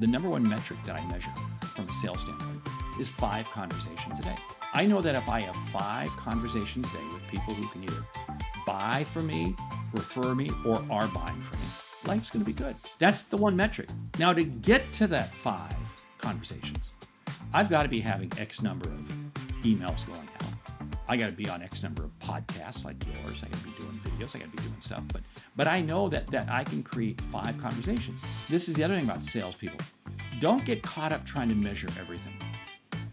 The number one metric that I measure from a sales standpoint is 5 conversations a day. I know that if I have 5 conversations a day with people who can either buy from me, refer me, or are buying from me, life's going to be good. That's the one metric. Now, to get to that 5 conversations, I've got to be having X number of emails going out. I got to be on X number of podcasts like yours. I got to be doing videos. I got to be doing stuff. But I know that I can create 5 conversations. This is the other thing about salespeople. Don't get caught up trying to measure everything.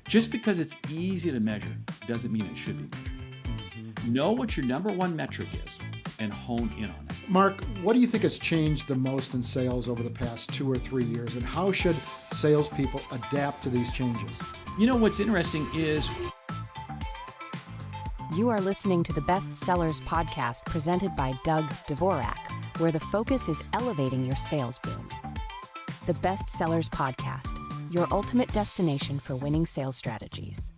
Just because it's easy to measure doesn't mean it should be measured. Know what your number one metric is and hone in on it. Mark, what do you think has changed the most in sales over the past 2 or 3 years, and how should salespeople adapt to these changes? You know what's interesting is You are listening to the Best Sellers podcast presented by Doug Dvorak, where the focus is elevating your sales boom. The Best Sellers podcast, your ultimate destination for winning sales strategies.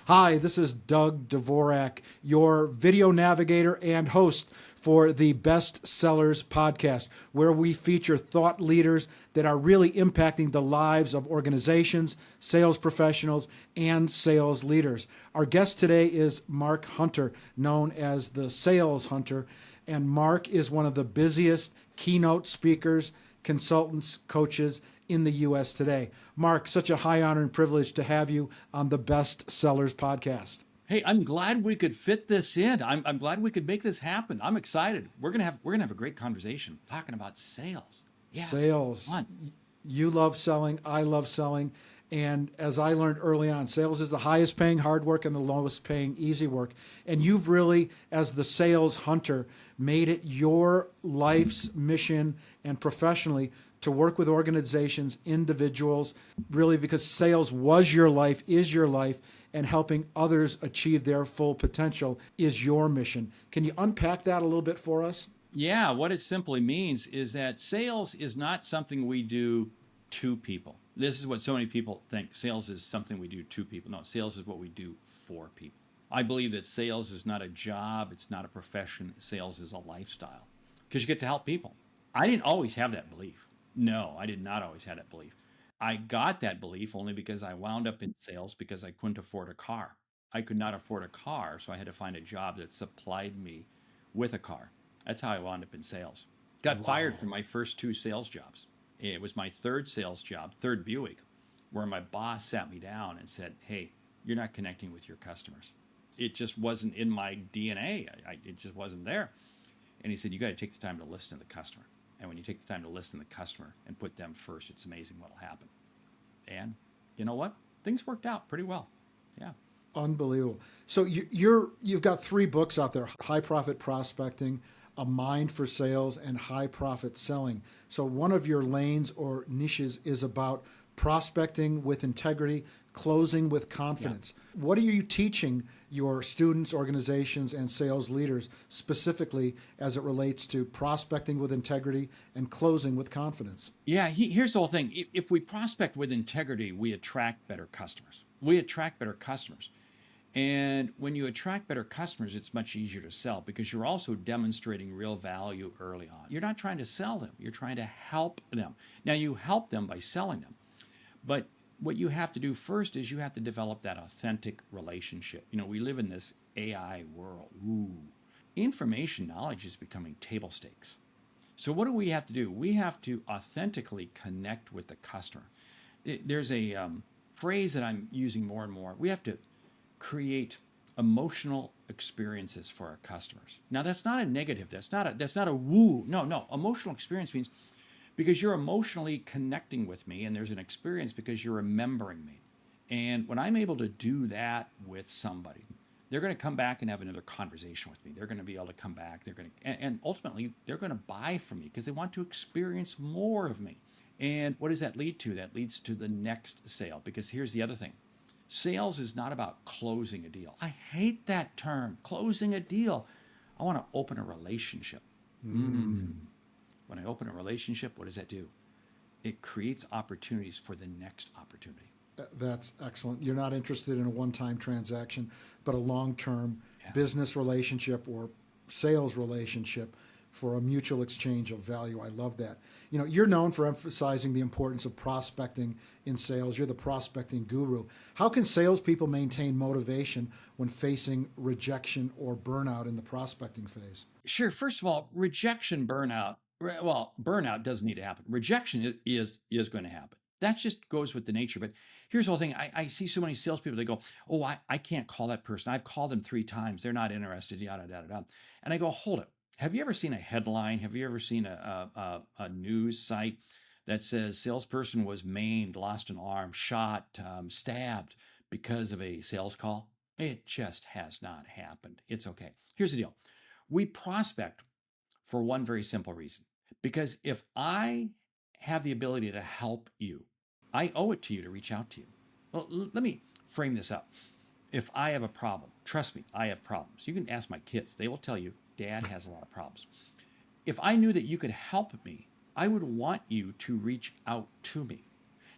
Hi, this is Doug Dvorak, your video navigator and host for the Best Sellers podcast, where we feature thought leaders that are really impacting the lives of organizations, sales professionals, and sales leaders. Our guest today is Mark Hunter, known as the Sales Hunter, and Mark is one of the busiest keynote speakers, consultants, coaches in the U.S. today. Mark, such a high honor and privilege to have you on the Best Sellers podcast. Hey, I'm glad we could fit this in. I'm glad we could make this happen. I'm excited. We're gonna have a great conversation talking about sales. Yeah, sales. fun. You love selling. I love selling. And as I learned early on, sales is the highest paying hard work and the lowest paying easy work. And you've really, as the sales hunter, made it your life's mission and professionally to work with organizations, individuals, really because sales was your life, is your life, and helping others achieve their full potential is your mission. Can you unpack that a little bit for us? Yeah, what it simply means is that sales is not something we do to people. This is what so many people think. Sales is something we do to people. No, sales is what we do for people. I believe that sales is not a job. It's not a profession. Sales is a lifestyle because you get to help people. I didn't always have that belief. No, I did not always have that belief. I got that belief only because I wound up in sales because I couldn't afford a car. I could not afford a car, so I had to find a job that supplied me with a car. That's how I wound up in sales. Got fired from my first 2 sales jobs. It was my 3rd sales job, 3rd Buick, where my boss sat me down and said, hey, you're not connecting with your customers. It just wasn't in my DNA. It just wasn't there. And he said, you got to take the time to listen to the customer. And when you take the time to listen to the customer and put them first, it's amazing what will happen. And you know what? Things worked out pretty well. Yeah. Unbelievable. So you've got 3 books out there: High Profit Prospecting, A Mind for Sales, and High Profit Selling. So one of your lanes or niches is about prospecting with integrity, closing with confidence. Yeah. What are you teaching your students, organizations, and sales leaders specifically as it relates to prospecting with integrity and closing with confidence? Yeah, here's the whole thing. If we prospect with integrity, we attract better customers. We attract better customers. And when you attract better customers, it's much easier to sell because you're also demonstrating real value early on. You're not trying to sell them. You're trying to help them. Now, you help them by selling them. But what you have to do first is you have to develop that authentic relationship. You know, we live in this AI world. Information knowledge is becoming table stakes. So what do we have to do? We have to authentically connect with the customer. There's a phrase that I'm using more and more. We have to create emotional experiences for our customers. Now, that's not a negative. That's not a woo. No. Emotional experience means because you're emotionally connecting with me, and there's an experience because you're remembering me. And when I'm able to do that with somebody, they're going to come back and have another conversation with me. They're going to be able to come back. And ultimately, they're going to buy from me because they want to experience more of me. And what does that lead to? That leads to the next sale. Because here's the other thing. Sales is not about closing a deal. I hate that term, closing a deal. I want to open a relationship. When I open a relationship, what does that do? It creates opportunities for the next opportunity. That's excellent. You're not interested in a one-time transaction, but a long-term business relationship or sales relationship for a mutual exchange of value. I love that. You know, you're known for emphasizing the importance of prospecting in sales. You're the prospecting guru. How can salespeople maintain motivation when facing rejection or burnout in the prospecting phase? Sure. First of all, rejection, burnout. Well, burnout doesn't need to happen. Rejection is going to happen. That just goes with the nature. But here's the whole thing. I see so many salespeople. They go, "Oh, I can't call that person. I've called them 3 times. They're not interested." Yada yada yada. And I go, "Hold it. Have you ever seen a headline? Have you ever seen a news site that says salesperson was maimed, lost an arm, shot, stabbed because of a sales call?" It just has not happened. It's okay. Here's the deal. We prospect for one very simple reason. Because if I have the ability to help you, I owe it to you to reach out to you. Well, let me frame this up. If I have a problem, trust me, I have problems. You can ask my kids, they will tell you, Dad has a lot of problems. If I knew that you could help me, I would want you to reach out to me.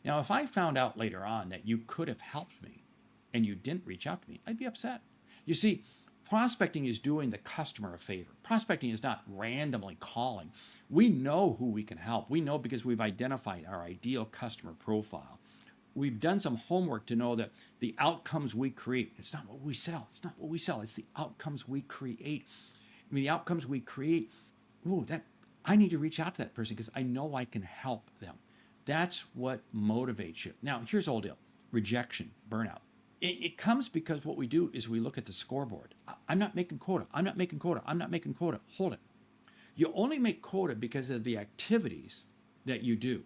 Now, if I found out later on that you could have helped me and you didn't reach out to me, I'd be upset. You see, prospecting is doing the customer a favor. Prospecting is not randomly calling. We know who we can help. We know because we've identified our ideal customer profile. We've done some homework to know that the outcomes we create, it's not what we sell. It's not what we sell. It's the outcomes we create. I mean, the outcomes we create, I need to reach out to that person because I know I can help them. That's what motivates you. Now, here's the whole deal. Rejection, burnout. It comes because what we do is we look at the scoreboard. I'm not making quota. I'm not making quota. I'm not making quota. Hold it. You only make quota because of the activities that you do.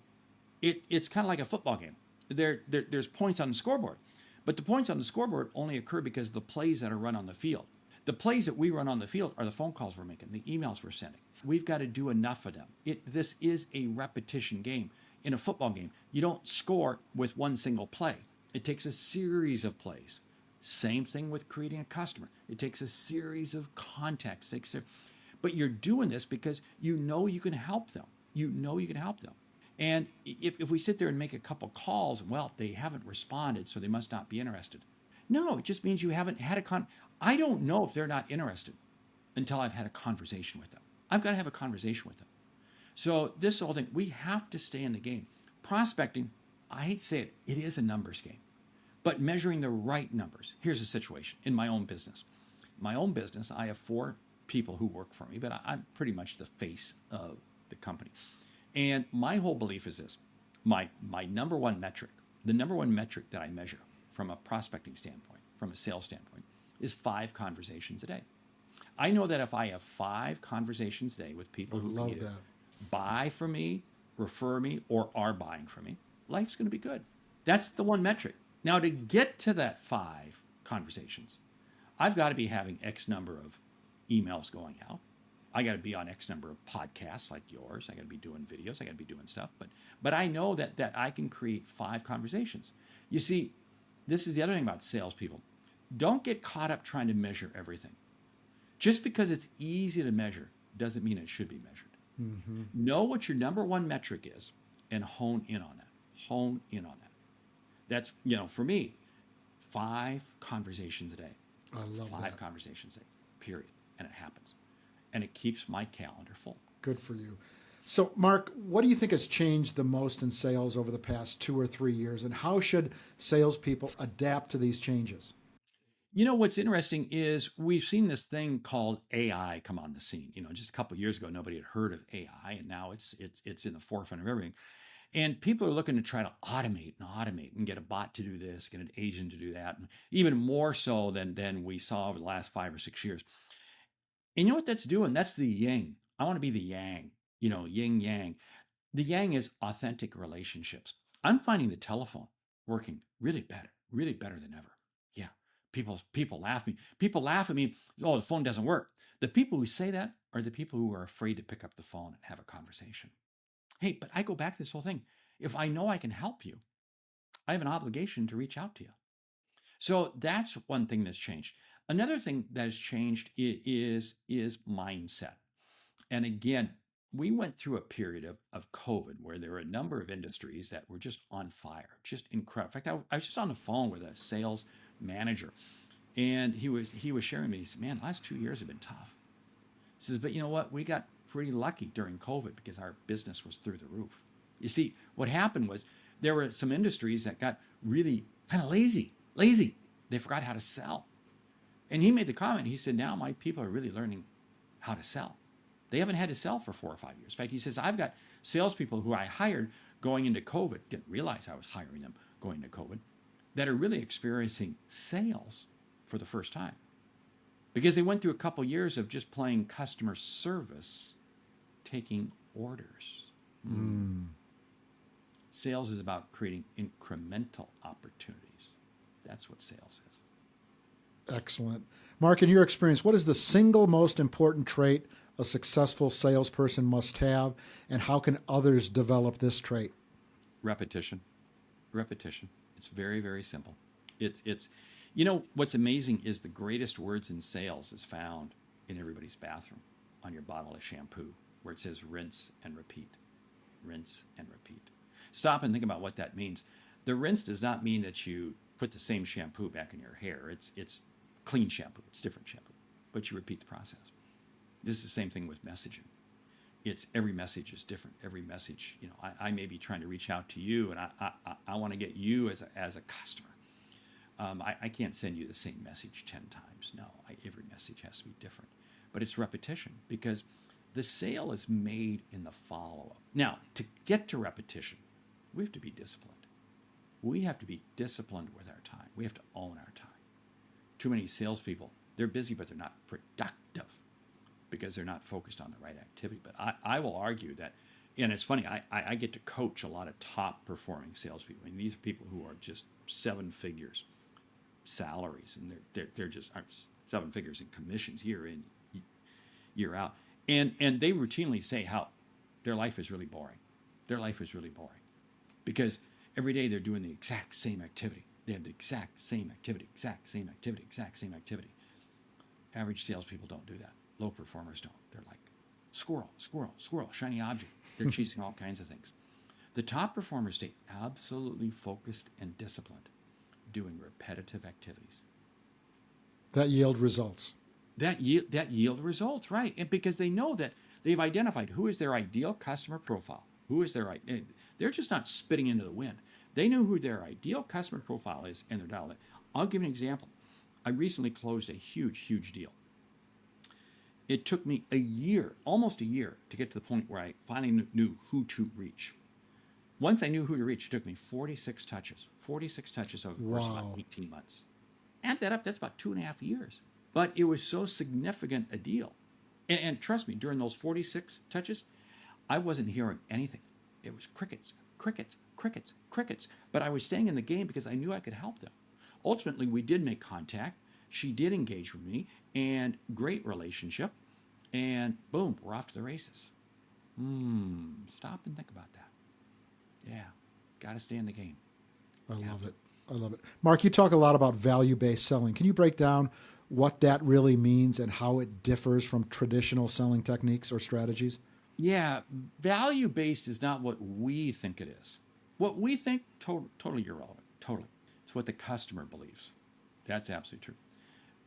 It's kind of like a football game. There's points on the scoreboard, but the points on the scoreboard only occur because of the plays that are run on the field. The plays that we run on the field are the phone calls we're making, the emails we're sending. We've got to do enough of them. This is a repetition game. In a football game, you don't score with one single play. It takes a series of plays. Same thing with creating a customer. It takes a series of contacts. But you're doing this because you know you can help them. You know you can help them. And if we sit there and make a couple calls, well, they haven't responded, so they must not be interested. No, it just means you haven't had I don't know if they're not interested until I've had a conversation with them. I've got to have a conversation with them. So this whole thing, we have to stay in the game. Prospecting, I hate to say it, it is a numbers game, but measuring the right numbers. Here's the situation in my own business. My own business, I have 4 people who work for me, but I'm pretty much the face of the company. And my whole belief is this, my number one metric, the number one metric that I measure from a prospecting standpoint, from a sales standpoint, is 5 conversations a day. I know that if I have 5 conversations a day with people who can either buy from me, refer me, or are buying from me, life's going to be good. That's the one metric. Now, to get to that 5 conversations, I've got to be having X number of emails going out. I got to be on X number of podcasts like yours. I got to be doing videos. I got to be doing stuff. But I know that I can create 5 conversations. You see, this is the other thing about salespeople. Don't get caught up trying to measure everything. Just because it's easy to measure doesn't mean it should be measured. Mm-hmm. Know what your number one metric is and hone in on that. Hone in on that. That's, for me, 5 conversations a day. I love 5 conversations a day, period. And it happens. And it keeps my calendar full. Good for you. So, Mark, what do you think has changed the most in sales over the past 2 or 3 years? And how should salespeople adapt to these changes? What's interesting is we've seen this thing called AI come on the scene. Just a couple of years ago, nobody had heard of AI, and now it's in the forefront of everything. And people are looking to try to automate and get a bot to do this, get an agent to do that, and even more so than we saw over the last 5 or 6 years. And you know what that's doing? That's the yin. I want to be the yang, yin yang. The yang is authentic relationships. I'm finding the telephone working really better than ever. Yeah. People laugh at me. People laugh at me. Oh, the phone doesn't work. The people who say that are the people who are afraid to pick up the phone and have a conversation. Hey, but I go back to this whole thing. If I know I can help you, I have an obligation to reach out to you. So that's one thing that's changed. Another thing that has changed is mindset. And again, we went through a period of COVID where there were a number of industries that were just on fire, just incredible. In fact, I was just on the phone with a sales manager, and he was sharing with me. He said, "Man, the last 2 years have been tough." He says, "But you know what? We got pretty lucky during COVID because our business was through the roof. You see, what happened was there were some industries that got really kind of lazy. They forgot how to sell. And he made the comment, he said, now my people are really learning how to sell. They haven't had to sell for 4 or 5 years. In fact, he says, I've got salespeople who I hired going into COVID, didn't realize I was hiring them going into COVID, that are really experiencing sales for the first time. Because they went through a couple years of just playing customer service, taking orders. Sales is about creating incremental opportunities. That's what sales is. Excellent. Mark, in your experience, what is the single most important trait a successful salesperson must have, and how can others develop this trait? Repetition. It's very, very simple. It's what's amazing is the greatest words in sales is found in everybody's bathroom on your bottle of shampoo, where it says rinse and repeat. Rinse and repeat. Stop and think about what that means. The rinse does not mean that you put the same shampoo back in your hair. It's clean shampoo. It's different shampoo, but you repeat the process. This is the same thing with messaging. It's every message is different. Every message, I may be trying to reach out to you, and I want to get you as a customer. I can't send you the same message 10 times. No, every message has to be different. But it's repetition, because the sale is made in the follow-up. Now, to get to repetition, we have to be disciplined. We have to be disciplined with our time. We have to own our time. Too many salespeople, they're busy, but they're not productive because they're not focused on the right activity. But I will argue that, and it's funny, I get to coach a lot of top performing salespeople. I mean, these are people who are just 7 figures salaries, and they're just 7 figures in commissions year in, year out. And they routinely say how their life is really boring. Their life is really boring because every day they're doing the exact same activity. They have the exact same activity. Average salespeople don't do that. Low performers don't. They're like squirrel, shiny object. They're chasing all kinds of things. The top performers stay absolutely focused and disciplined, doing repetitive activities. That yield results. That yield results, right? And because they know that they've identified who is their ideal customer profile. They're just not spitting into the wind. They know who their ideal customer profile is, and they're dialed in. I'll give an example. I recently closed a huge deal. It took me almost a year, to get to the point where I finally knew who to reach. Once I knew who to reach, it took me 46 touches over the course of about 18 months. Add that up, that's about 2.5 years. But it was so significant a deal. And trust me, during those 46 touches, I wasn't hearing anything. It was crickets. But I was staying in the game because I knew I could help them. Ultimately, we did make contact. She did engage with me, and great relationship. And boom, we're off to the races. Stop and think about that. Yeah, got to stay in the game. I love it. Mark, you talk a lot about value-based selling. Can you break down what that really means and how it differs from traditional selling techniques or strategies? Yeah, value-based is not what we think it is. What we think, totally irrelevant. Totally. It's what the customer believes. That's absolutely true.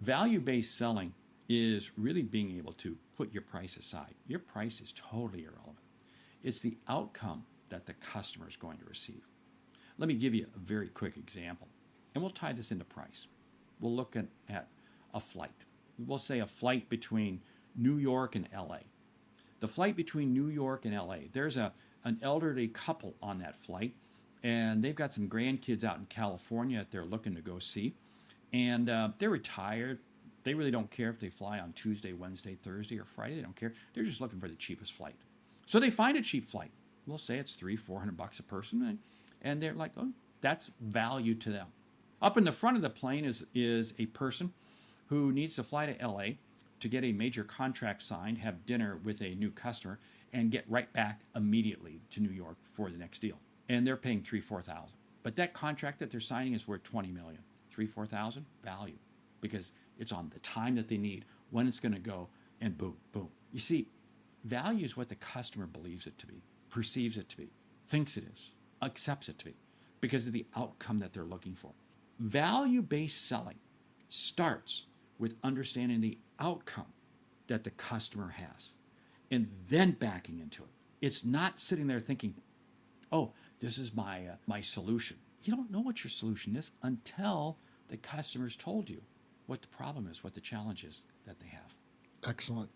Value-based selling is really being able to put your price aside. Your price is totally irrelevant. It's the outcome that the customer is going to receive. Let me give you a very quick example, and we'll tie this into price. We'll look at a flight. We'll say a flight between New York and LA. The flight between New York and LA, there's an elderly couple on that flight, and they've got some grandkids out in California that they're looking to go see. And they're retired. They really don't care if they fly on Tuesday, Wednesday, Thursday, or Friday. They don't care. They're just looking for the cheapest flight. So they find a cheap flight. We'll say it's $300-400 a person, and they're like, oh, that's value to them. Up in the front of the plane is a person who needs to fly to LA to get a major contract signed, have dinner with a new customer, and get right back immediately to New York for the next deal. And they're paying $3,000-4,000. But that contract that they're signing is worth $20 million. $3,000-4,000 value, because it's on the time that they need, when it's going to go, and boom. You see, value is what the customer believes it to be, perceives it to be, thinks it is, accepts it to be, because of the outcome that they're looking for. Value-based selling starts with understanding the outcome that the customer has. and then backing into it. It's not sitting there thinking, oh, this is my solution. You don't know what your solution is until the customer's told you what the problem is, what the challenge is that they have. Excellent.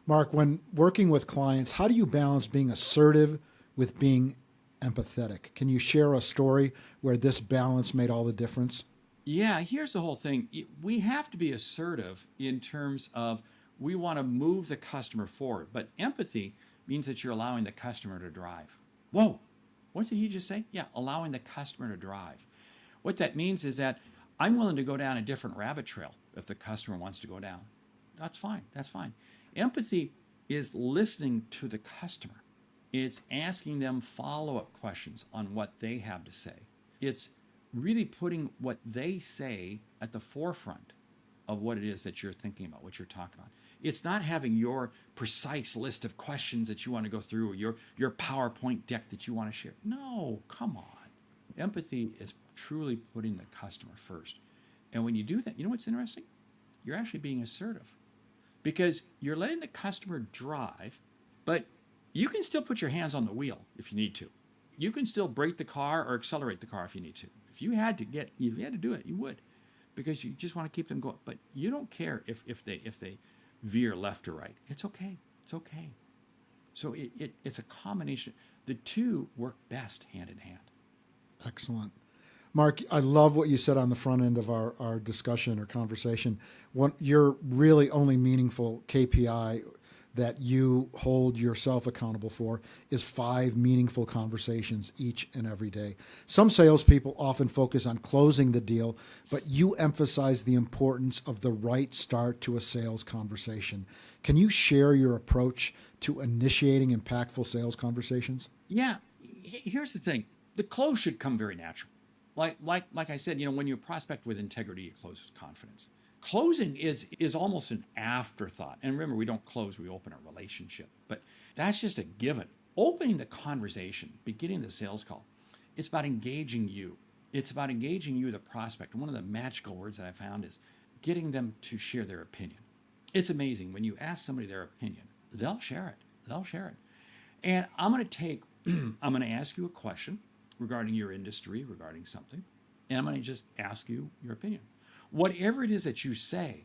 Mark, when working with clients, how do you balance being assertive with being empathetic? Can you share a story where this balance made all the difference? Yeah, here's the whole thing. We have to be assertive in terms of we want to move the customer forward, but empathy means that you're allowing the customer to drive. Whoa, what did he just say? Yeah, allowing the customer to drive. What that means is that I'm willing to go down a different rabbit trail if the customer wants to go down. That's fine. That's fine. Empathy is listening to the customer. It's asking them follow-up questions on what they have to say. It's really putting what they say at the forefront of what it is that you're thinking about, what you're talking about. It's not having your precise list of questions that you want to go through or your PowerPoint deck that you want to share. No, come on. Empathy is truly putting the customer first. And when you do that, you know what's interesting? You're actually being assertive because you're letting the customer drive, but you can still put your hands on the wheel if you need to. You can still brake the car or accelerate the car if you need to. If you had to do it, you would, because you just want to keep them going. But you don't care if they veer left or right. It's okay. It's okay. So it's a combination. The two work best hand in hand. Excellent. Mark, I love what you said on the front end of our discussion or conversation. Your really only meaningful KPI that you hold yourself accountable for is 5 meaningful conversations each and every day. Some salespeople often focus on closing the deal, but you emphasize the importance of the right start to a sales conversation. Can you share your approach to initiating impactful sales conversations? Yeah, here's the thing. The close should come very natural. Like I said, when you prospect with integrity, you close with confidence. Closing is almost an afterthought. And remember, we don't close, we open a relationship. But that's just a given. Opening the conversation, beginning the sales call, it's about engaging you. It's about engaging you, the prospect. One of the magical words that I found is getting them to share their opinion. It's amazing. When you ask somebody their opinion, they'll share it. They'll share it. And I'm going to ask you a question regarding your industry, regarding something, and I'm going to just ask you your opinion. Whatever it is that you say,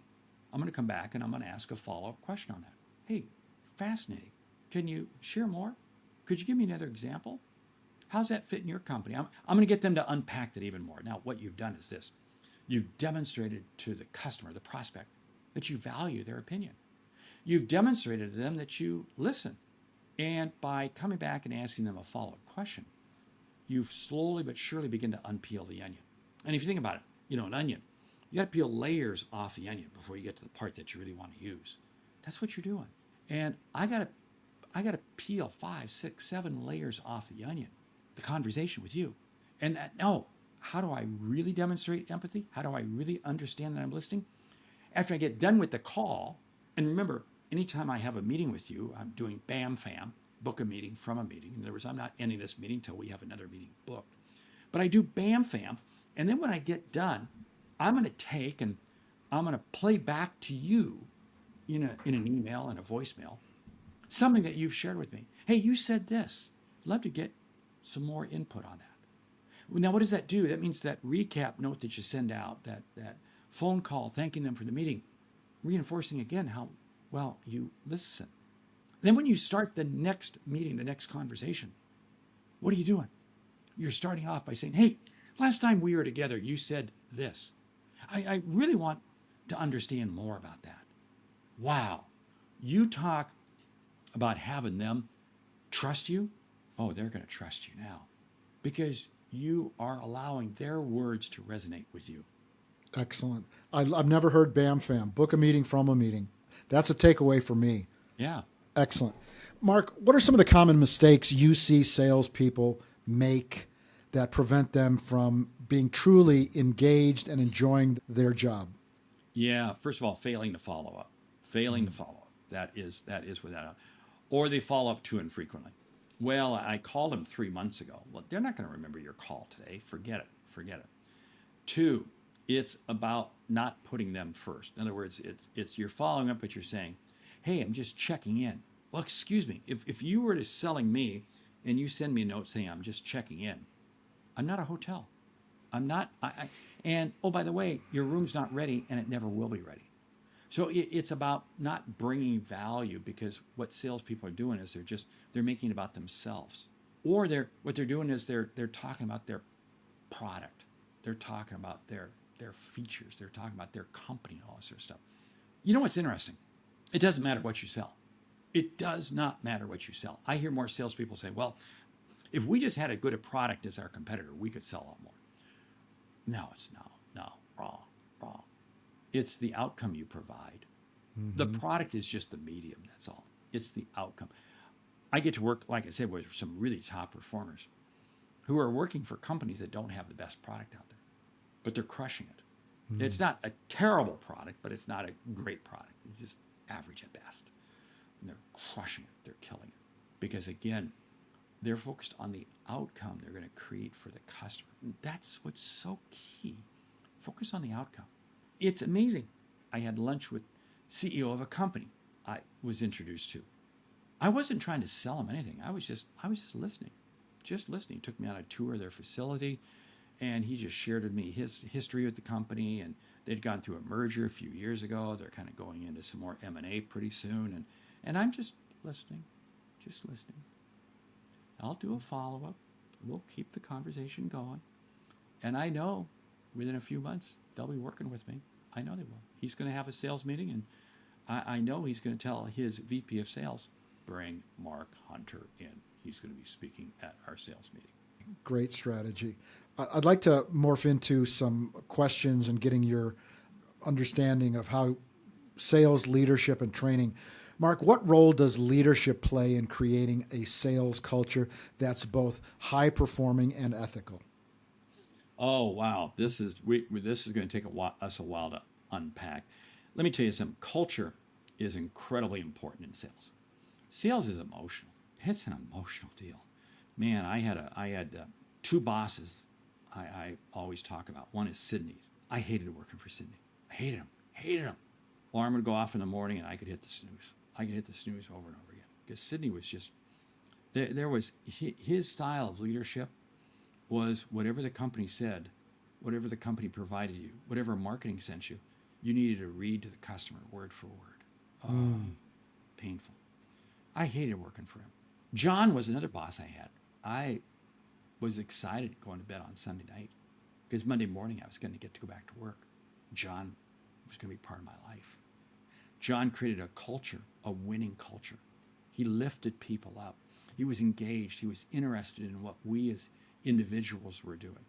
I'm going to come back and I'm going to ask a follow-up question on that. Hey, fascinating. Can you share more? Could you give me another example? How's that fit in your company? I'm going to get them to unpack that even more. Now, what you've done is this. You've demonstrated to the customer, the prospect, that you value their opinion. You've demonstrated to them that you listen. And by coming back and asking them a follow-up question, you've slowly but surely begin to unpeel the onion. And if you think about it, an onion, you got to peel layers off the onion before you get to the part that you really want to use. That's what you're doing. And I got to peel 5, 6, 7 layers off the onion, the conversation with you. And how do I really demonstrate empathy? How do I really understand that I'm listening? After I get done with the call, and remember, anytime I have a meeting with you, I'm doing BAM FAM, book a meeting from a meeting. In other words, I'm not ending this meeting until we have another meeting booked. But I do BAM FAM, and then when I get done, I'm going to take and I'm going to play back to you in an email and a voicemail something that you've shared with me. Hey, you said this. I'd love to get some more input on that. Now, what does that do? That means that recap note that you send out, that phone call thanking them for the meeting, reinforcing again how well you listen. Then when you start the next meeting, the next conversation, what are you doing? You're starting off by saying, hey, last time we were together, you said this. I really want to understand more about that. Wow. You talk about having them trust you. Oh, they're going to trust you now because you are allowing their words to resonate with you. Excellent. I've never heard BAM FAM, book a meeting from a meeting. That's a takeaway for me. Yeah. Excellent. Mark, what are some of the common mistakes you see salespeople make that prevent them from being truly engaged and enjoying their job? Yeah. First of all, failing to follow up. To follow up. That is without a, or they follow up too infrequently. Well, I called them 3 months ago. Well, they're not going to remember your call today. Forget it. 2, it's about not putting them first. In other words, it's you're following up, but you're saying, hey, I'm just checking in. Well, excuse me. If you were to selling me and you send me a note saying I'm just checking in, I'm not a hotel. I'm not. And oh, by the way, your room's not ready, and it never will be ready. So it's about not bringing value, because what salespeople are doing is they're making it about themselves, or what they're doing is they're talking about their product, they're talking about their features, they're talking about their company and all this sort of stuff. You know what's interesting? It doesn't matter what you sell. It does not matter what you sell. I hear more salespeople say, "Well, if we just had as good a product as our competitor, we could sell a lot more." No, wrong. It's the outcome you provide. Mm-hmm. The product is just the medium, that's all. It's the outcome. I get to work, like I said, with some really top performers who are working for companies that don't have the best product out there, but they're crushing it. Mm-hmm. It's not a terrible product, but it's not a great product. It's just average at best. And they're crushing it. They're killing it. Because again, they're focused on the outcome they're going to create for the customer. And that's what's so key. Focus on the outcome. It's amazing. I had lunch with CEO of a company I was introduced to. I wasn't trying to sell him anything. I was just listening. Just listening. He took me on a tour of their facility, and he just shared with me his history with the company, and they'd gone through a merger a few years ago. They're kind of going into some more M&A pretty soon, and I'm just listening. I'll do a follow-up. We'll keep the conversation going. And I know within a few months, they'll be working with me. I know they will. He's going to have a sales meeting, and I know he's going to tell his VP of sales, bring Mark Hunter in. He's going to be speaking at our sales meeting. Great strategy. I'd like to morph into some questions and getting your understanding of how sales leadership and training. Mark, what role does leadership play in creating a sales culture that's both high performing and ethical? Oh, wow. This is going to take us a while to unpack. Let me tell you something. Culture is incredibly important in sales. Sales is emotional. It's an emotional deal. Man, I had two bosses I always talk about. One is Sydney. I hated working for Sydney. I hated him. Alarm would go off in the morning, and I could hit the snooze. Over and over again. Because Sydney was just, there was, his style of leadership was whatever the company said, whatever the company provided you, whatever marketing sent you, you needed to read to the customer word for word. Painful. I hated working for him. John was another boss I had. I was excited going to bed on Sunday night because Monday morning I was going to get to go back to work. John was going to be part of my life. John created a culture, a winning culture. He lifted people up. He was engaged. He was interested in what we as individuals were doing.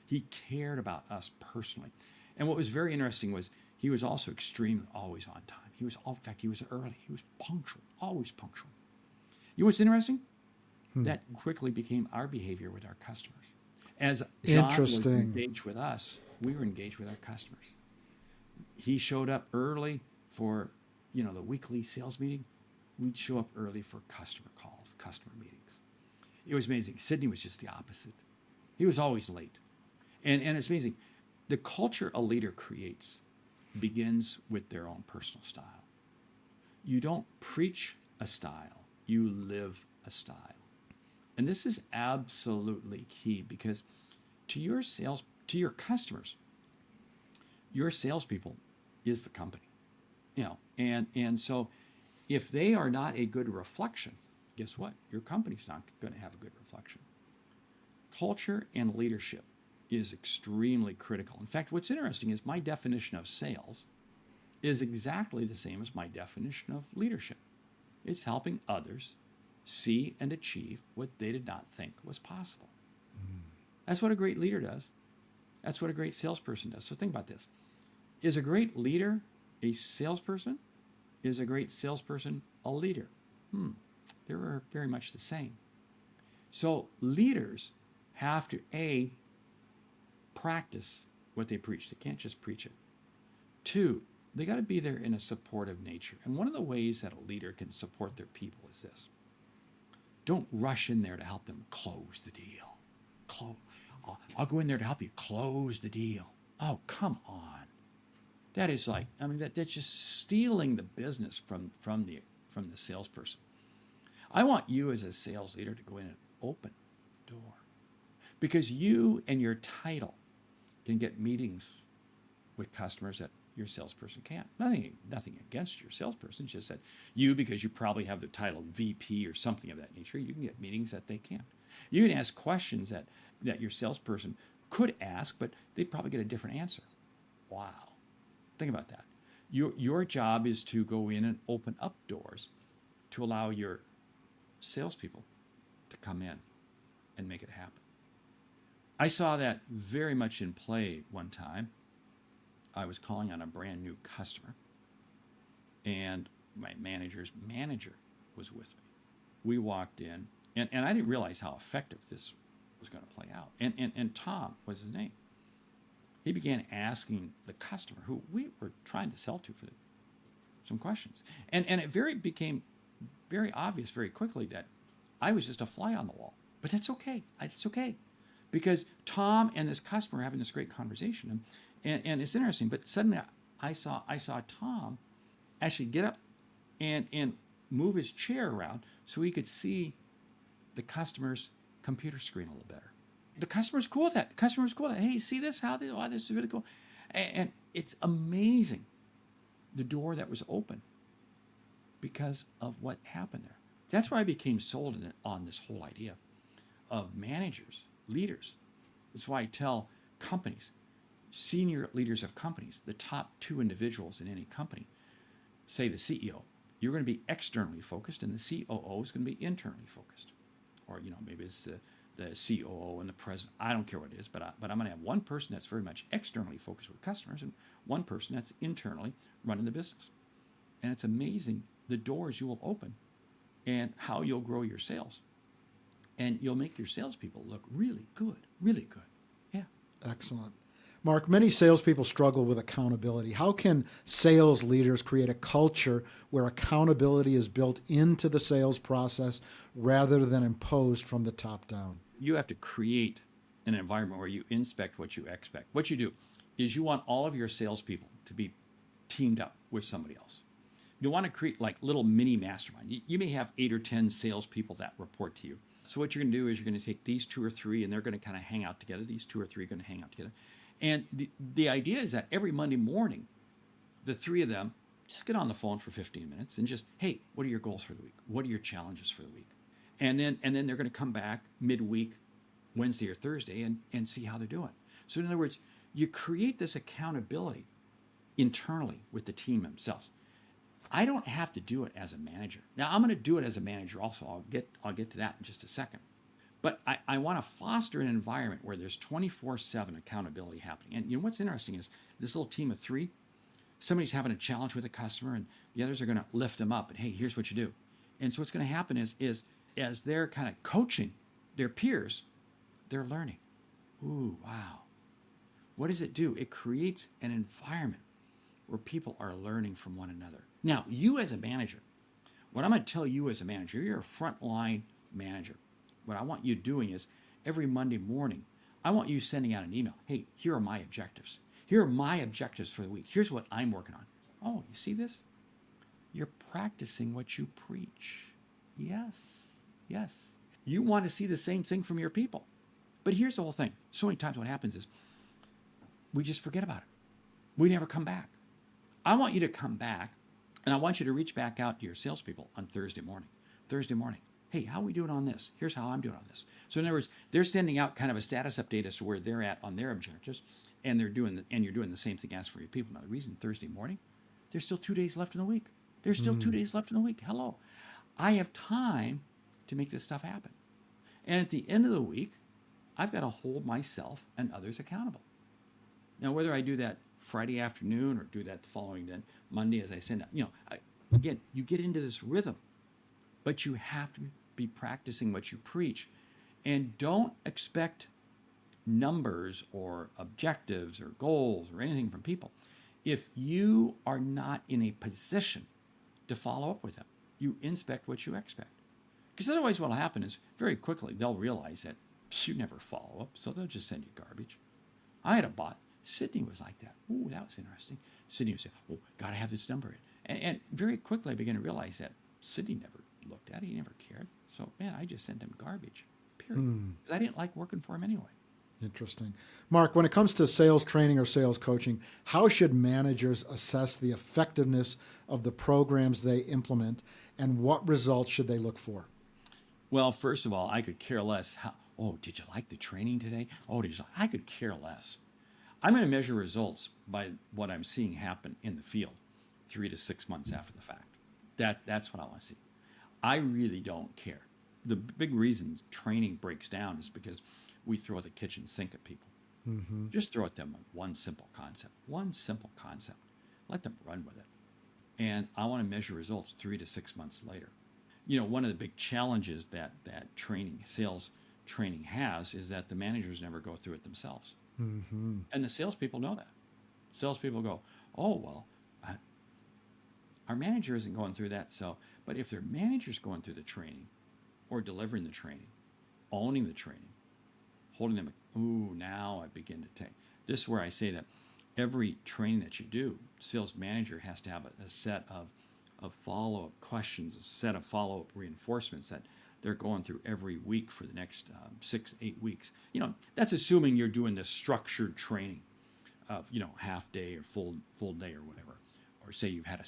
He cared about us personally. And what was very interesting was he was also extremely always on time. He was early. He was punctual, always punctual. You know what's interesting? That quickly became our behavior with our customers. As John was engaged with us, we were engaged with our customers. He showed up early for, the weekly sales meeting. We'd show up early for customer calls, customer meetings. It was amazing. Sydney was just the opposite. He was always late. And it's amazing. The culture a leader creates begins with their own personal style. You don't preach a style, you live a style. And this is absolutely key because to your customers, your salespeople is the company. And so if they are not a good reflection, guess what? Your company's not going to have a good reflection. Culture and leadership is extremely critical. In fact, what's interesting is my definition of sales is exactly the same as my definition of leadership. It's helping others see and achieve what they did not think was possible. That's what a great leader does. That's what a great salesperson does. So think about this. Is a great leader a salesperson? Is a great salesperson a leader? They're very much the same. So leaders have to, A, practice what they preach. They can't just preach it. 2, they got to be there in a supportive nature. And one of the ways that a leader can support their people is this. Don't rush in there to help them close the deal. I'll go in there to help you close the deal. Oh, come on. That is that's just stealing the business from the salesperson. I want you as a sales leader to go in and open the door. Because you and your title can get meetings with customers that your salesperson can't. Nothing against your salesperson, it's just that you, because you probably have the title VP or something of that nature, you can get meetings that they can't. You can ask questions that your salesperson could ask, but they'd probably get a different answer. Wow. Think about that. Your job is to go in and open up doors to allow your salespeople to come in and make it happen. I saw that very much in play one time. I was calling on a brand new customer, and my manager's manager was with me. We walked in, and I didn't realize how effective this was going to play out. And Tom was his name. He began asking the customer, who we were trying to sell to, for some questions. And it became very obvious very quickly that I was just a fly on the wall. But that's okay. It's okay. Because Tom and this customer are having this great conversation. And it's interesting, but suddenly I saw Tom actually get up and move his chair around so he could see the customer's computer screen a little better. The customer's cool with that. The customer's cool with that. Hey, see this? This is really cool. And it's amazing the door that was open because of what happened there. That's why I became sold on this whole idea of managers, leaders. That's why I tell companies, senior leaders of companies, the top 2 individuals in any company, say the CEO, you're going to be externally focused, and the COO is going to be internally focused. Or, maybe it's the COO and the president. I don't care what it is, but I'm going to have one person that's very much externally focused with customers and one person that's internally running the business. And it's amazing the doors you will open and how you'll grow your sales. And you'll make your salespeople look really good, really good. Yeah. Excellent. Mark, many salespeople struggle with accountability. How can sales leaders create a culture where accountability is built into the sales process rather than imposed from the top down? You have to create an environment where you inspect what you expect. What you do is you want all of your salespeople to be teamed up with somebody else. You want to create like little mini mastermind. You may have 8 or 10 salespeople that report to you. So what you're going to do is you're going to take these 2 or 3 and they're going to kind of hang out together. These 2 or 3 are going to hang out together. And the idea is that every Monday morning, the 3 of them just get on the phone for 15 minutes and just, hey, what are your goals for the week? What are your challenges for the week? And then they're going to come back midweek, Wednesday or Thursday, and see how they're doing. So in other words, you create this accountability internally with the team themselves. I don't have to do it as a manager. Now I'm going to do it as a manager also. I'll get to that in just a second. But I want to foster an environment where there's 24/7 accountability happening. And what's interesting is this little team of 3, somebody's having a challenge with a customer and the others are going to lift them up and, hey, here's what you do. And so what's going to happen is as they're kind of coaching their peers, they're learning. Ooh, wow. What does it do? It creates an environment where people are learning from one another. Now, you as a manager, what I'm going to tell you as a manager, you're a frontline manager. What I want you doing is every Monday morning, I want you sending out an email. Hey, here are my objectives. Here are my objectives for the week. Here's what I'm working on. Oh, you see this? You're practicing what you preach. Yes. You want to see the same thing from your people. But here's the whole thing. So many times what happens is we just forget about it. We never come back. I want you to come back, and I want you to reach back out to your salespeople on Thursday morning. Hey, how are we doing on this? Here's how I'm doing on this. So in other words, they're sending out kind of a status update as to where they're at on their objectives, and you're doing the same thing as for your people. Now, the reason Thursday morning, there's still 2 days left in the week. Hello. I have time to make this stuff happen. And at the end of the week, I've got to hold myself and others accountable. Now, whether I do that Friday afternoon or do that the following day, Monday as I send out, again, you get into this rhythm, but you have to be practicing what you preach. And don't expect numbers or objectives or goals or anything from people if you are not in a position to follow up with them. You inspect what you expect. Because otherwise what will happen is very quickly they'll realize that you never follow up, so they'll just send you garbage. I had a bot. Sydney was like that. Ooh, that was interesting. Sydney would say, oh, got to have this number in. And very quickly I began to realize that Sydney never looked at it. He never cared. So, man, I just sent him garbage, period. Because I didn't like working for him anyway. Interesting. Mark, when it comes to sales training or sales coaching, how should managers assess the effectiveness of the programs they implement, and what results should they look for? Well, first of all, I could care less. Oh, did you like the training today? Oh, I could care less. I'm going to measure results by what I'm seeing happen in the field 3 to 6 months after the fact. That's what I want to see. I really don't care. The big reason training breaks down is because we throw the kitchen sink at people. Just throw at them one simple concept. Let them run with it. And I want to measure results 3 to 6 months later. One of the big challenges that sales training has is that the managers never go through it themselves. And the salespeople know that. Salespeople go, oh, well, our manager isn't going through that. But if their manager's going through the training or delivering the training, owning the training, holding them, now I begin to take. This is where I say that every training that you do, sales manager has to have a set of follow-up questions, a set of follow-up reinforcements that they're going through every week for the next 6-8 weeks. That's assuming you're doing this structured training of, half day or full day or whatever. Or say you've had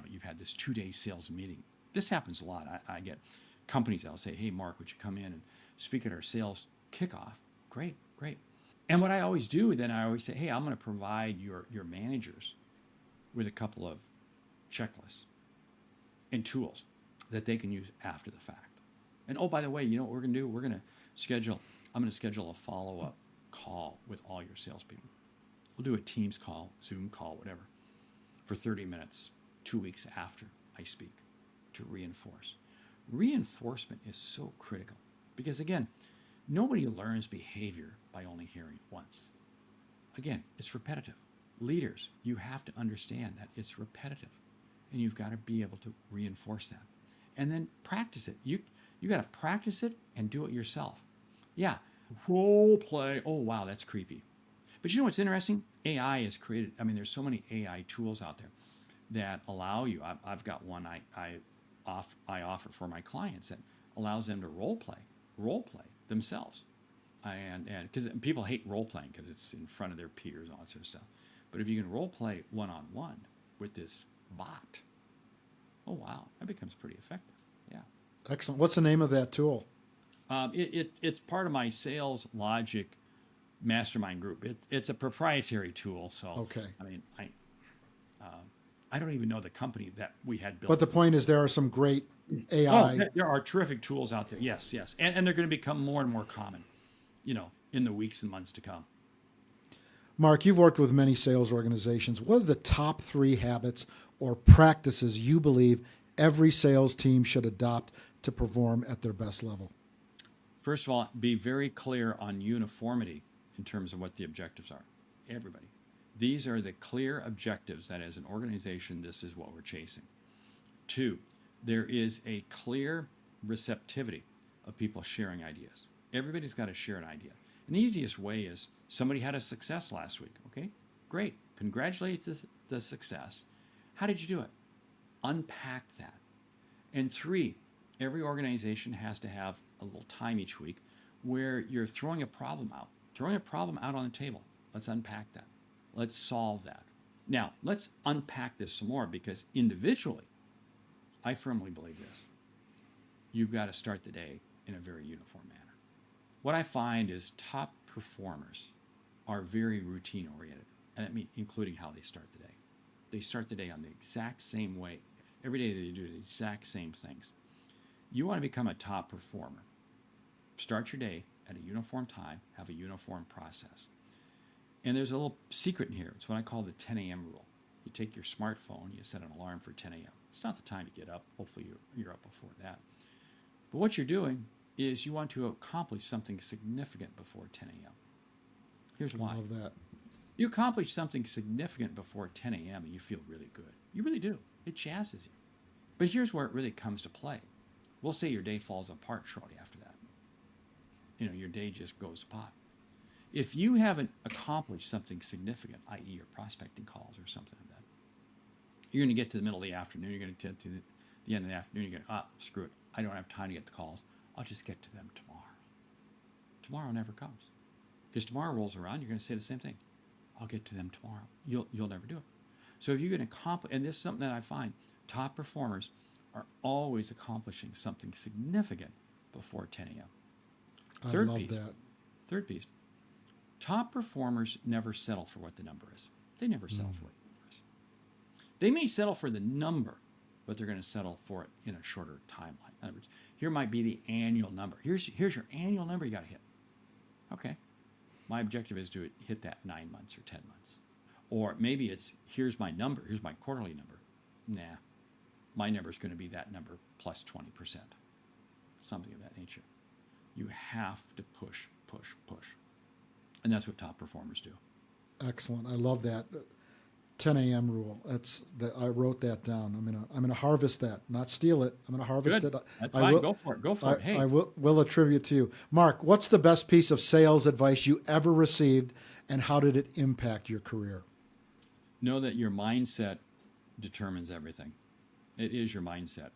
you've had this 2-day sales meeting. This happens a lot. I get companies that'll say, hey, Mark, would you come in and speak at our sales kickoff? Great. And what I always do, then I always say, hey, I'm going to provide your managers with a couple of checklists and tools that they can use after the fact. And oh, by the way, what we're going to do? I'm going to schedule a follow-up call with all your salespeople. We'll do a Teams call, Zoom call, whatever, for 30 minutes, 2 weeks after I speak to reinforce. Reinforcement is so critical because, again, nobody learns behavior by only hearing it once. Again, it's repetitive. Leaders, you have to understand that it's repetitive, and you've got to be able to reinforce that. And then practice it. You got to practice it and do it yourself. Yeah, role play. Oh, wow, that's creepy. But what's interesting? AI is created. There's so many AI tools out there that allow you. I've got one I offer for my clients that allows them to role play themselves. And because people hate role playing because it's in front of their peers and all that sort of stuff. But if you can role play one-on-one with this bot, oh wow, that becomes pretty effective. Yeah. Excellent. What's the name of that tool? It's part of my Sales Logic mastermind group. It's a proprietary tool. So okay. I don't even know the company that we had built. But the point is, there are some great AI. Oh, there are terrific tools out there. Yes. And they're going to become more and more common, in the weeks and months to come. Mark, you've worked with many sales organizations. What are the top 3 habits or practices you believe every sales team should adopt to perform at their best level? First of all, be very clear on uniformity in terms of what the objectives are. Everybody. These are the clear objectives that as an organization, this is what we're chasing. 2, there is a clear receptivity of people sharing ideas. Everybody's got to share an idea. And the easiest way is somebody had a success last week. Okay, great. Congratulate the success. How did you do it? Unpack that. And 3, every organization has to have a little time each week where you're throwing a problem out on the table. Let's unpack that. Let's solve that. Now, let's unpack this some more because individually, I firmly believe this. You've got to start the day in a very uniform manner. What I find is top performers are very routine oriented, and that means including how they start the day. They start the day on the exact same way. Every day they do the exact same things. You want to become a top performer. Start your day at a uniform time, have a uniform process. And there's a little secret in here. It's what I call the 10 a.m. rule. You take your smartphone, you set an alarm for 10 a.m. It's not the time to get up. Hopefully you're up before that. But what you're doing is you want to accomplish something significant before 10 a.m. Here's why. I love that. You accomplish something significant before 10 a.m. and you feel really good. You really do. It jazzes you. But here's where it really comes to play. We'll say your day falls apart shortly after that. Your day just goes to pot. If you haven't accomplished something significant, i.e. your prospecting calls or something like that, you're going to get to the middle of the afternoon, you're going to get to the end of the afternoon, you go, screw it. I don't have time to get the calls. I'll just get to them tomorrow. Tomorrow never comes. Because tomorrow rolls around, you're going to say the same thing. I'll get to them tomorrow. You'll never do it. So if you can accomplish, and this is something that I find, top performers are always accomplishing something significant before 10 a.m. I love that. Third piece. Top performers never settle for what the number is. They never settle for what the number is. They may settle for the number, but they're going to settle for it in a shorter timeline. In other words, here might be the annual number. Here's your annual number you got to hit. Okay. My objective is to hit that 9 months or 10 months. Or maybe it's, here's my number, here's my quarterly number. Nah, my number is going to be that number plus 20%. Something of that nature. You have to push, push, push. And that's what top performers do. Excellent. I love that. 10 a.m. rule. I wrote that down. I'm gonna harvest that, not steal it. I'm gonna harvest Good. it. That's fine. Go for it. Go for it. Hey. I will attribute to you. Mark, what's the best piece of sales advice you ever received, and how did it impact your career? Know that your mindset determines everything. It is your mindset.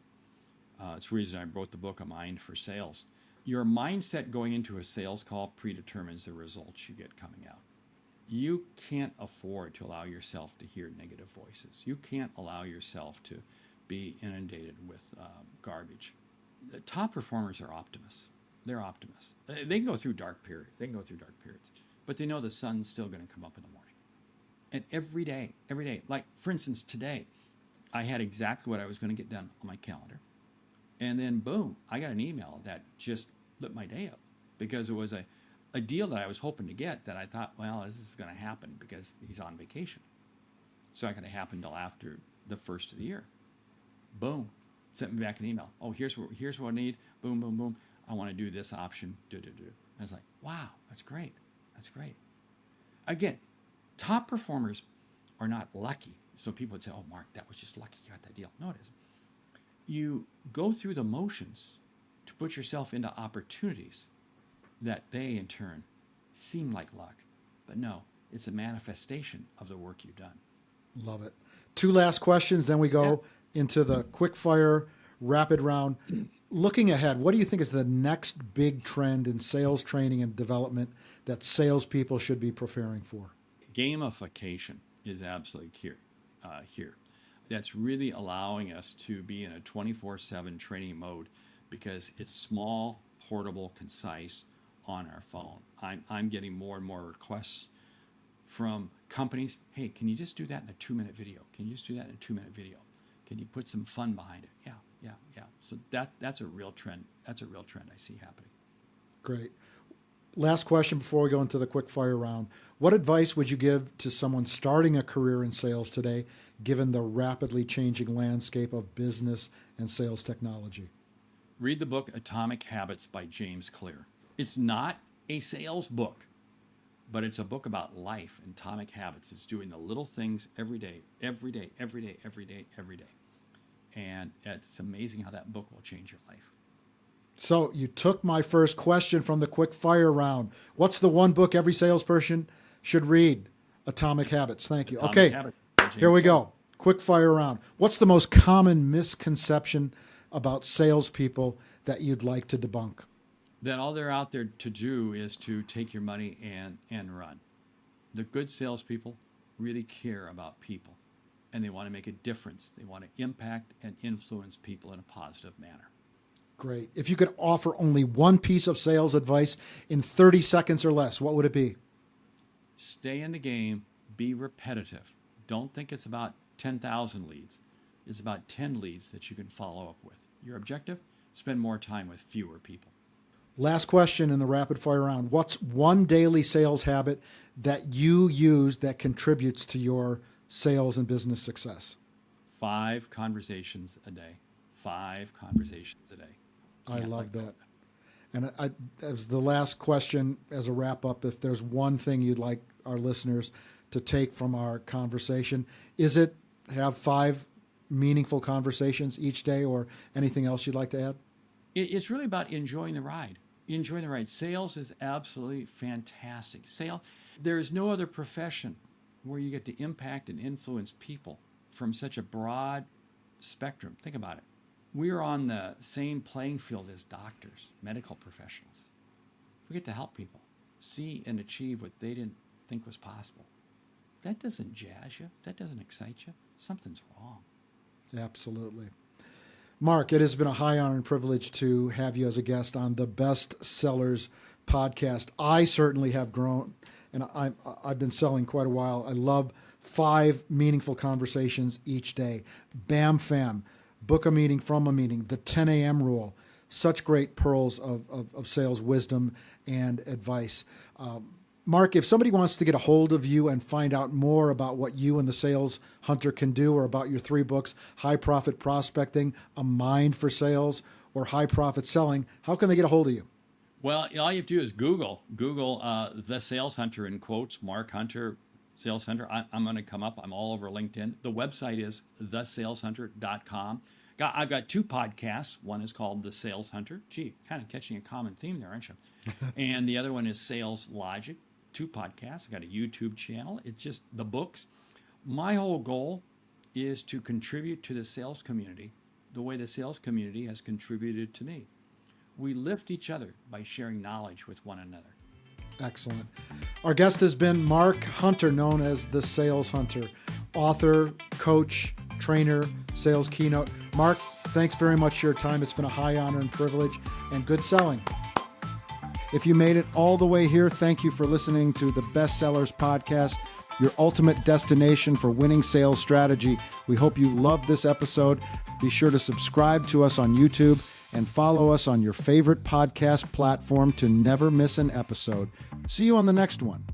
It's the reason I wrote the book, A Mind for Sales. Your mindset going into a sales call predetermines the results you get coming out. You can't afford to allow yourself to hear negative voices. You can't allow yourself to be inundated with garbage. The top performers are optimists. They're optimists. They can go through dark periods. But they know the sun's still going to come up in the morning. And every day, like for instance, today, I had exactly what I was going to get done on my calendar. And then boom, I got an email that just lit my day up because it was a deal that I was hoping to get that I thought, well, this is going to happen because he's on vacation. It's not going to happen until after the first of the year. Boom. Sent me back an email. Oh, here's what I need. Boom, boom, boom. I want to do this option. I was like, wow, that's great. That's great. Again, top performers are not lucky. So people would say, oh, Mark, that was just lucky you got that deal. No, it isn't. You go through the motions to put yourself into opportunities that they, in turn, seem like luck. But no, it's a manifestation of the work you've done. Love it. 2 last questions, then we go into the quick fire rapid round. Looking ahead, what do you think is the next big trend in sales training and development that salespeople should be preparing for? Gamification is absolutely here. That's really allowing us to be in a 24/7 training mode because it's small, portable, concise on our phone. I'm getting more and more requests from companies. Hey, can you just do that in a 2-minute video? Can you just do that in a 2-minute video? Can you put some fun behind it? Yeah. So that's a real trend. That's a real trend I see happening. Great. Last question before we go into the quick fire round. What advice would you give to someone starting a career in sales today, given the rapidly changing landscape of business and sales technology? Read the book Atomic Habits by James Clear. It's not a sales book, but it's a book about life and atomic habits. It's doing the little things every day. And it's amazing how that book will change your life. So you took my first question from the quick fire round. What's the one book every salesperson should read? Atomic Habits. Thank you. Atomic Okay, Habits. here we go. Quick fire round. What's the most common misconception about salespeople that you'd like to debunk? That all they're out there to do is to take your money and run. The good salespeople really care about people, and they want to make a difference. They want to impact and influence people in a positive manner. Great. If you could offer only one piece of sales advice in 30 seconds or less, what would it be? Stay in the game. Be repetitive. Don't think it's about 10,000 leads. It's about 10 leads that you can follow up with. Your objective? Spend more time with fewer people. Last question in the rapid fire round. What's one daily sales habit that you use that contributes to your sales and business success? 5 conversations a day. 5 conversations a day. I love that. And as the last question, as a wrap up, if there's one thing you'd like our listeners to take from our conversation, is it have 5 meaningful conversations each day, or anything else you'd like to add? It's really about enjoying the ride. Enjoying the ride. Sales is absolutely fantastic. There is no other profession where you get to impact and influence people from such a broad spectrum. Think about it. we're on the same playing field as doctors, medical professionals. We get to help people see and achieve what they didn't think was possible. That doesn't jazz you. That doesn't excite you. Something's wrong. Absolutely. Mark, it has been a high honor and privilege to have you as a guest on the Best Sellers podcast. I certainly have grown, and I've been selling quite a while. I love 5 meaningful conversations each day. Bam, fam. Book a meeting from a meeting. The 10 a.m. rule. Such great pearls of sales wisdom and advice. Mark, if somebody wants to get a hold of you and find out more about what you and the Sales Hunter can do, or about your 3 books, High Profit Prospecting, A Mind for Sales, or High Profit Selling, how can they get a hold of you? Well, all you have to do is Google The Sales Hunter in quotes, Mark Hunter, Sales Hunter. I'm going to come up. I'm all over LinkedIn. The website is thesaleshunter.com. I've got 2 podcasts. One is called The Sales Hunter. Gee, kind of catching a common theme there, aren't you? And the other one is Sales Logic. 2 podcasts. I got a YouTube channel. It's just the books. My whole goal is to contribute to the sales community the way the sales community has contributed to me. We lift each other by sharing knowledge with one another. Excellent. Our guest has been Mark Hunter, known as the Sales Hunter, author, coach, trainer, sales keynote. Mark, thanks very much for your time. It's been a high honor and privilege, and good selling. If you made it all the way here, thank you for listening to the Best Sellers Podcast, your ultimate destination for winning sales strategy. We hope you loved this episode. Be sure to subscribe to us on YouTube and follow us on your favorite podcast platform to never miss an episode. See you on the next one.